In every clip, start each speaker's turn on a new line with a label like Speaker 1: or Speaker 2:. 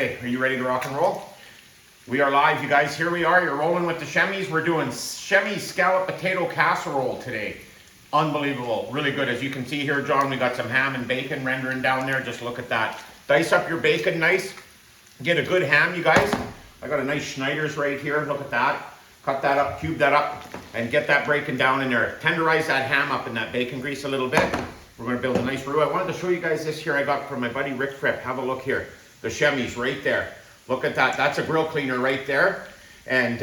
Speaker 1: Okay, are you ready to rock and roll? We are live, you guys. Here we are. You're rolling with the Schemmies. We're doing Schemmies scalloped potato casserole today. Unbelievable. Really good. As you can see here, John, we got some ham and bacon rendering down there. Just look at that. Dice up your bacon nice. Get a good ham, you guys. I got a nice Schneider's right here. Look at that. Cut that up, cube that up, and get that breaking down in there. Tenderize that ham up in that bacon grease a little bit. We're going to build a nice roux. I wanted to show you guys this here I got from my buddy Rick Fripp. Have a look here. The Schemmies right there. Look at that. That's a grill cleaner right there. And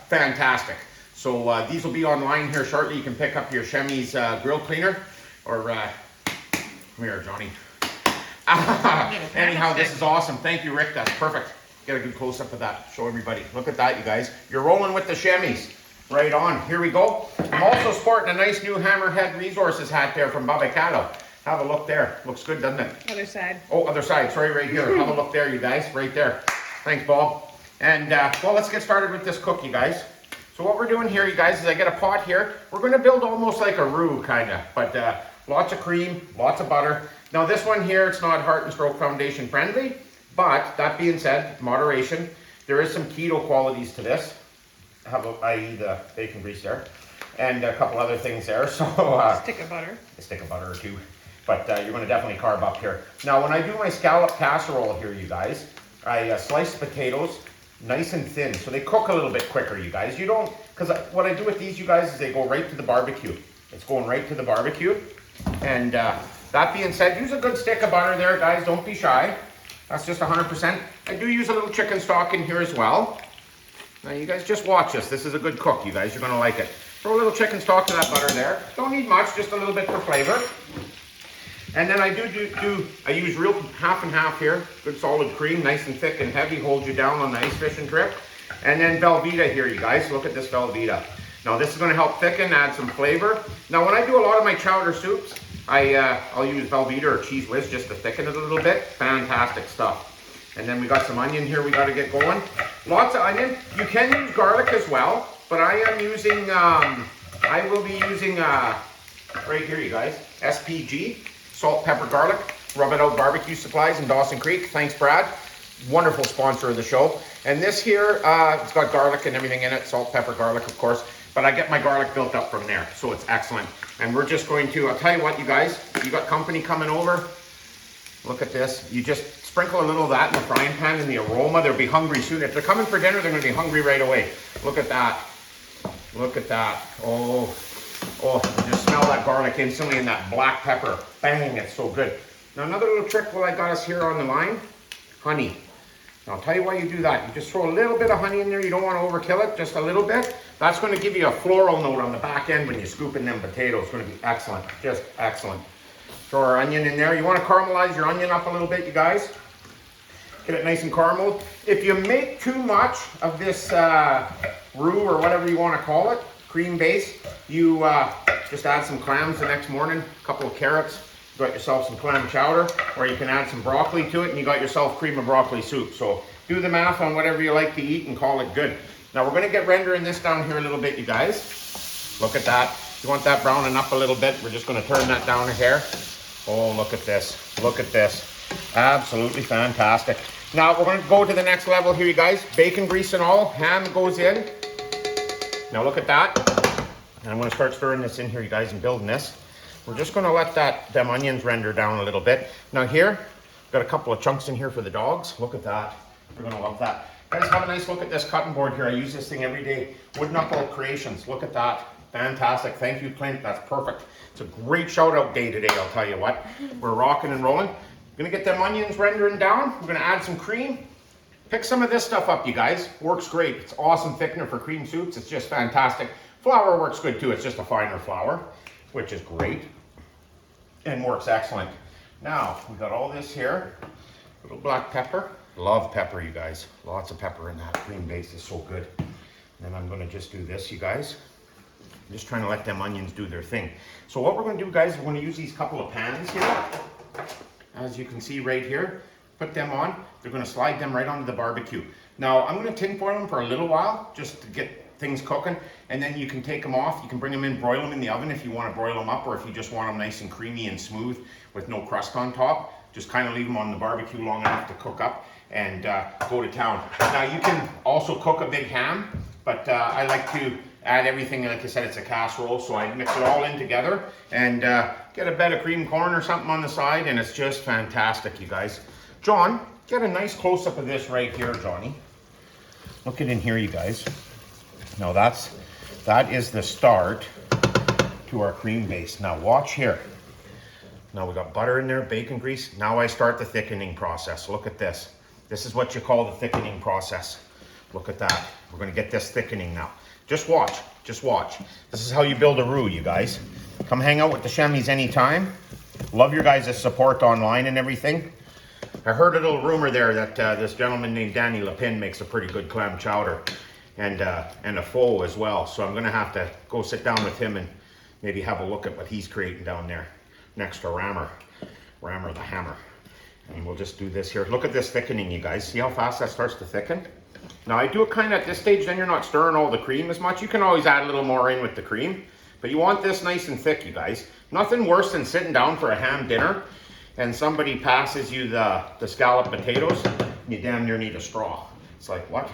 Speaker 1: fantastic. So these will be online here shortly. You can pick up your Schemmies grill cleaner. Or, come here, Johnny. Anyhow, this is awesome. Thank you, Rick. That's perfect. Get a good close-up of that. Show everybody. Look at that, you guys. You're rolling with the Schemmies. Right on. Here we go. I'm also sporting a nice new Hammerhead Resources hat there from Babicado. Have a look there. Looks good, doesn't it?
Speaker 2: Other side.
Speaker 1: Oh, other side. Sorry, right here. Have a look there, you guys. Right there. Thanks, Bob. And, well, let's get started with this cook, you guys. So what we're doing here, you guys, is I get a pot here. We're going to build almost like a roux, kind of. But lots of cream, lots of butter. Now, this one here, it's not Heart and Stroke Foundation friendly. But, that being said, moderation. There is some keto qualities to this. I.e. the bacon grease there, and a couple other things there. So
Speaker 2: stick of butter.
Speaker 1: A stick of butter or two, but you're going to definitely carb up here. Now, when I do my scallop casserole here, you guys, I slice potatoes nice and thin, so they cook a little bit quicker, you guys. You don't, because what I do with these, you guys, is they go right to the barbecue. It's going right to the barbecue, and that being said, use a good stick of butter there, guys. Don't be shy. That's just 100%. I do use a little chicken stock in here as well. Now you guys just watch this. This is a good cook, you guys. You're going to like it. Throw a little chicken stock to that butter there. Don't need much, just a little bit for flavor. And then I I use real half and half here. Good solid cream, nice and thick and heavy. Holds you down on the ice fishing trip. And then Velveeta here, you guys. Look at this Velveeta. Now this is going to help thicken, add some flavor. Now when I do a lot of my chowder soups, I'll use Velveeta or Cheese Whiz just to thicken it a little bit. Fantastic stuff. And then we got some onion here we got to get going. Lots of onion. You can use garlic as well, but I am using, I will be using, right here, you guys, SPG, salt, pepper, garlic. Rub It Out Barbecue Supplies in Dawson Creek. Thanks, Brad. Wonderful sponsor of the show. And this here, it's got garlic and everything in it, salt, pepper, garlic, of course. But I get my garlic built up from there, so it's excellent. And we're just going to, I'll tell you what, you guys, you got company coming over. Look at this. You just sprinkle a little of that in the frying pan and the aroma. They'll be hungry soon. If they're coming for dinner, they're going to be hungry right away. Look at that. Look at that. Oh, you just smell that garlic instantly and that black pepper. Bang, it's so good. Now another little trick while I got us here on the line, honey. Now I'll tell you why you do that. You just throw a little bit of honey in there. You don't want to overkill it, just a little bit. That's going to give you a floral note on the back end when you scoop in them potatoes. It's going to be excellent, just excellent. Throw our onion in there. You want to caramelize your onion up a little bit, you guys. Get it nice and caramel. If you make too much of this roux or whatever you want to call it, cream base, you just add some clams the next morning, a couple of carrots, you got yourself some clam chowder, or you can add some broccoli to it and you got yourself cream of broccoli soup. So do the math on whatever you like to eat and call it good. Now we're going to get rendering this down here a little bit, you guys. Look at that. If you want that browning up a little bit, we're just going to turn that down a hair. Oh, look at this. Look at this. Absolutely fantastic. Now, we're going to go to the next level here, you guys. Bacon grease and all. Ham goes in. Now, look at that. And I'm going to start stirring this in here, you guys, and building this. We're just going to let them onions render down a little bit. Now, here, got a couple of chunks in here for the dogs. Look at that. We're going to love that. Guys, have a nice look at this cutting board here. I use this thing every day. Wood Knuckle Creations. Look at that. Fantastic. Thank you, Clint. That's perfect. It's a great shout out day today, I'll tell you what. We're rocking and rolling. We're gonna get them onions rendering down. We're gonna add some cream. Pick some of this stuff up, you guys. Works great. It's awesome thickener for cream soups. It's just fantastic. Flour works good too. It's just a finer flour, which is great and works excellent. Now, we got all this here. A little black pepper. Love pepper, you guys. Lots of pepper in that. Cream base is so good. And then I'm gonna just do this, you guys. I'm just trying to let them onions do their thing. So what we're going to do, guys, we're going to use these couple of pans here. As you can see right here, put them on. They're going to slide them right onto the barbecue. Now, I'm going to tin foil them for a little while, just to get things cooking. And then you can take them off. You can bring them in, broil them in the oven if you want to broil them up, or if you just want them nice and creamy and smooth with no crust on top. Just kind of leave them on the barbecue long enough to cook up and go to town. Now you can also cook a big ham, but I like to add everything. Like I said, it's a casserole, so I mix it all in together and get a bed of cream corn or something on the side, and it's just fantastic, you guys. John, get a nice close-up of this right here, Johnny. Look at in here, you guys. Now that is the start to our cream base. Now watch here. Now we got butter in there, bacon grease. Now I start the thickening process. Look at this. This is what you call the thickening process. Look at that. We're gonna get this thickening now. Just watch, just watch. This is how you build a roux, you guys. Come hang out with the Schemmies anytime. Love your guys' support online and everything. I heard a little rumor there that this gentleman named Danny Lapin makes a pretty good clam chowder and a pho as well. So I'm gonna have to go sit down with him and maybe have a look at what he's creating down there next to Rammer the Hammer. And we'll just do this here. Look at this thickening, you guys. See how fast that starts to thicken? Now I do it kind of at this stage, then you're not stirring all the cream as much. You can always add a little more in with the cream, but you want this nice and thick, you guys. Nothing worse than sitting down for a ham dinner and somebody passes you the scalloped potatoes, and you damn near need a straw. It's like, what?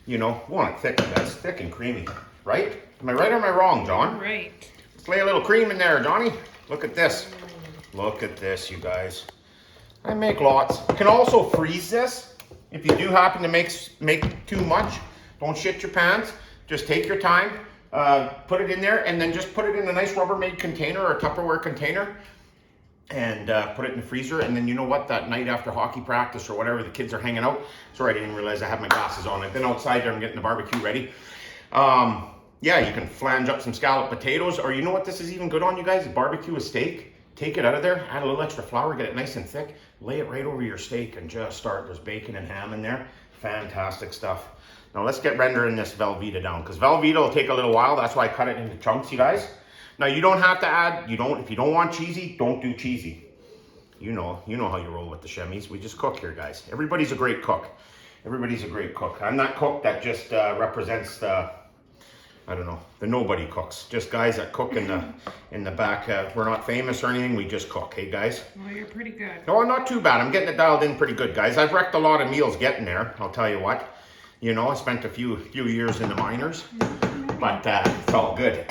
Speaker 1: You know, we want it thick, you guys. Thick and creamy, right? Am I right or am I wrong, John?
Speaker 2: Right.
Speaker 1: Let's lay a little cream in there, Johnny. Look at this. Look at this, you guys. I make lots. You can also freeze this. If you do happen to make too much, don't shit your pants. Just take your time, put it in there, and then just put it in a nice Rubbermaid container or a Tupperware container and put it in the freezer. And then you know what, that night after hockey practice or whatever, the kids are hanging out. Sorry, I didn't realize I had my glasses on. I've been outside there, I'm getting the barbecue ready. Yeah, you can flange up some scalloped potatoes, or you know what this is even good on, you guys? Barbecue a steak. Take it out of there, add a little extra flour, get it nice and thick, lay it right over your steak and just start. There's bacon and ham in there. Fantastic stuff. Now let's get rendering this Velveeta down, because Velveeta will take a little while. That's why I cut it into chunks, you guys. Now you don't have to add, if you don't want cheesy, don't do cheesy. You know how you roll with the Schemmies. We just cook here, guys. Everybody's a great cook. Everybody's a great cook. I'm that cook that just represents the, I don't know, the nobody cooks. Just guys that cook in the back. We're not famous or anything. We just cook. Hey, guys?
Speaker 2: Well, you're pretty good.
Speaker 1: No, not too bad. I'm getting it dialed in pretty good, guys. I've wrecked a lot of meals getting there. I'll tell you what. You know, I spent a few years in the miners. But it's all good.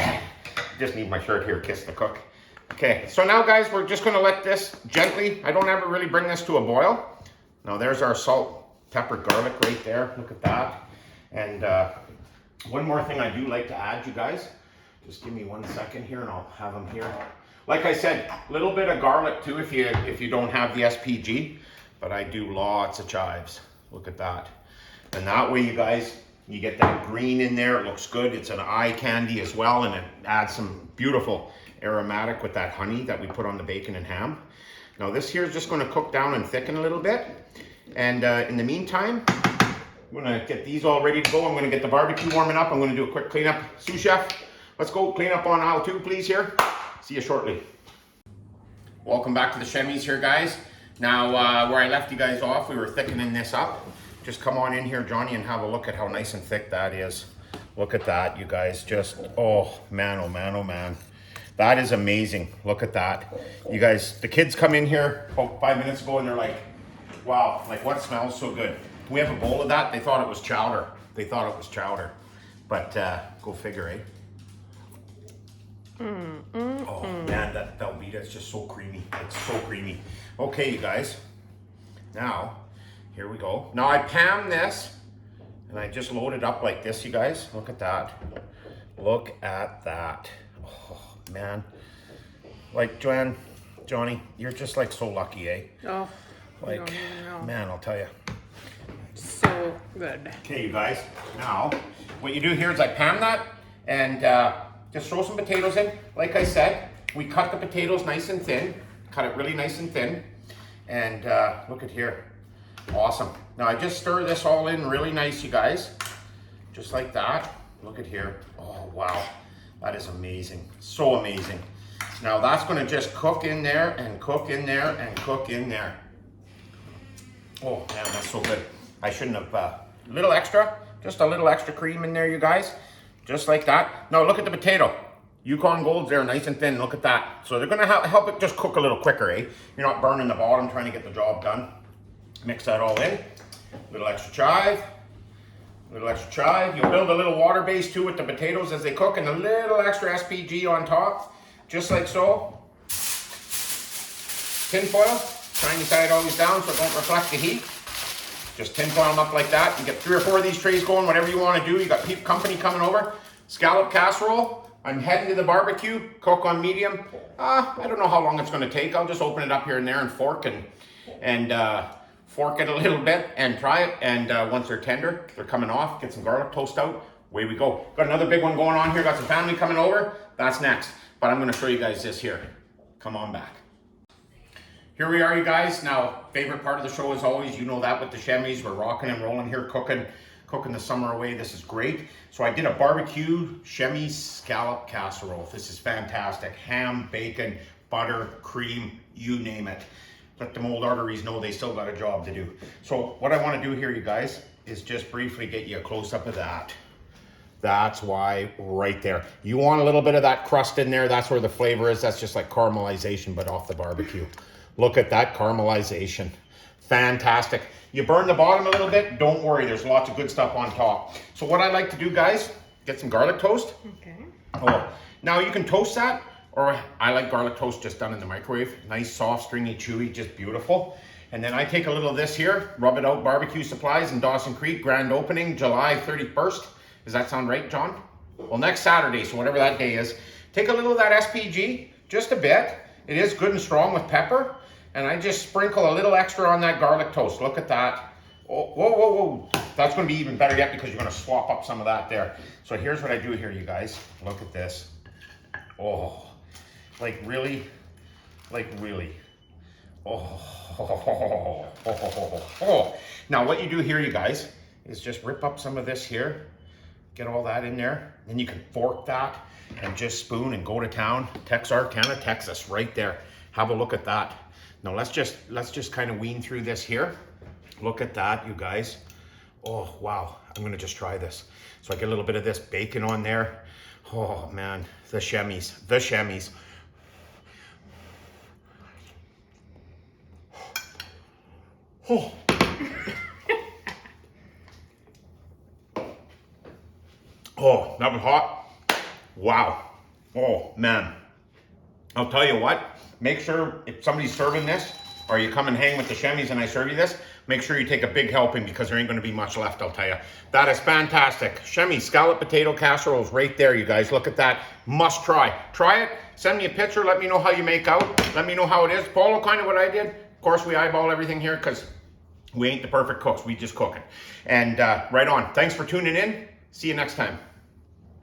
Speaker 1: Just need my shirt here. Kiss the cook. Okay, so now, guys, we're just going to let this gently. I don't ever really bring this to a boil. Now, there's our salt, pepper, garlic right there. Look at that. And one more thing I do like to add, you guys. Just give me 1 second here and I'll have them here. Like I said, a little bit of garlic too if you don't have the SPG, but I do lots of chives. Look at that. And that way, you guys, you get that green in there. It looks good. It's an eye candy as well, and it adds some beautiful aromatic with that honey that we put on the bacon and ham. Now this here is just going to cook down and thicken a little bit. And in the meantime, I'm gonna get these all ready to go. I'm gonna get the barbecue warming up. I'm gonna do a quick cleanup. Sous chef, let's go clean up on aisle 2, please, here. See you shortly. Welcome back to the Schemmies here, guys. Now, where I left you guys off, we were thickening this up. Just come on in here, Johnny, and have a look at how nice and thick that is. Look at that, you guys. Just, oh man, oh man, oh man. That is amazing. Look at that. You guys, the kids come in here about 5 minutes ago and they're like, wow, like what smells so good? We have a bowl of that. They thought it was chowder. But go figure, eh? Oh man, that Velveeta is just so creamy. It's so creamy. Okay, you guys. Now, here we go. Now I pan this and I just load it up like this, you guys. Look at that. Look at that. Oh man. Like Johnny, you're just like so lucky, eh?
Speaker 2: Oh,
Speaker 1: like,
Speaker 2: don't even know.
Speaker 1: Man, I'll tell you.
Speaker 2: So good.
Speaker 1: Okay, you guys. Now, what you do here is I pan that and just throw some potatoes in. Like I said, we cut the potatoes nice and thin. Cut it really nice and thin. And look at here. Awesome. Now I just stir this all in really nice, you guys. Just like that. Look at here. Oh, wow. That is amazing. So amazing. Now that's going to just cook in there and cook in there and cook in there. Oh, man, that's so good. I shouldn't have, just a little extra cream in there, you guys. Just like that. Now look at the potato. Yukon Golds there, nice and thin. Look at that. So they're gonna help it just cook a little quicker, eh? You're not burning the bottom trying to get the job done. Mix that all in. Little extra chive. Little extra chive. You'll build a little water base too with the potatoes as they cook, and a little extra SPG on top, just like so. Tin foil. Trying to tie it always down so it don't reflect the heat. Just tin foil them up like that. You get 3 or 4 of these trays going, whatever you want to do. You got company coming over. Scallop casserole. I'm heading to the barbecue. Cook on medium. I don't know how long it's going to take. I'll just open it up here and there and fork fork it a little bit and try it. And once they're tender, they're coming off. Get some garlic toast out. Away we go. Got another big one going on here. Got some family coming over. That's next. But I'm going to show you guys this here. Come on back. Here we are, you guys. Now, favorite part of the show as always, you know that with the Schemmies. We're rocking and rolling here, cooking the summer away. This is great. So I did a barbecue Schemmies scallop casserole. This is fantastic. Ham, bacon, butter, cream, you name it. Let them old arteries know they still got a job to do. So what I want to do here, you guys, is just briefly get you a close-up of that. That's why right there. You want a little bit of that crust in there. That's where the flavor is. That's just like caramelization, but off the barbecue. Look at that caramelization. Fantastic. You burn the bottom a little bit, don't worry, there's lots of good stuff on top. So what I like to do, guys, get some garlic toast.
Speaker 2: Okay.
Speaker 1: Oh, now you can toast that, or I like garlic toast just done in the microwave. Nice, soft, stringy, chewy, just beautiful. And then I take a little of this here, rub it out, barbecue supplies in Dawson Creek, grand opening, July 31st. Does that sound right, John? Well, next Saturday, so whatever that day is. Take a little of that SPG, just a bit. It is good and strong with pepper. And I just sprinkle a little extra on that garlic toast. Look at that. Oh, whoa, whoa, whoa. That's going to be even better yet because you're going to swap up some of that there. So here's what I do here, you guys. Look at this. Oh, like really? Like really? Oh, oh, oh, oh. Now what you do here, you guys, is just rip up some of this here. Get all that in there. Then you can fork that and just spoon and go to town. Texarkana, Texas, right there. Have a look at that. Now let's just kind of wean through this here. Look at that, you guys. Oh, wow. I'm going to just try this. So I get a little bit of this bacon on there. Oh, man. The Schemmies. The Schemmies. Oh. Oh, that was hot. Wow. Oh, man. I'll tell you what. Make sure if somebody's serving this, or you come and hang with the Schemmies and I serve you this, make sure you take a big helping because there ain't going to be much left, I'll tell you. That is fantastic. Schemmies scallop potato casseroles right there, you guys. Look at that. Must try. Try it. Send me a picture. Let me know how you make out. Let me know how it is. Follow kind of what I did. Of course, we eyeball everything here because we ain't the perfect cooks. We just cook it. And right on. Thanks for tuning in. See you next time.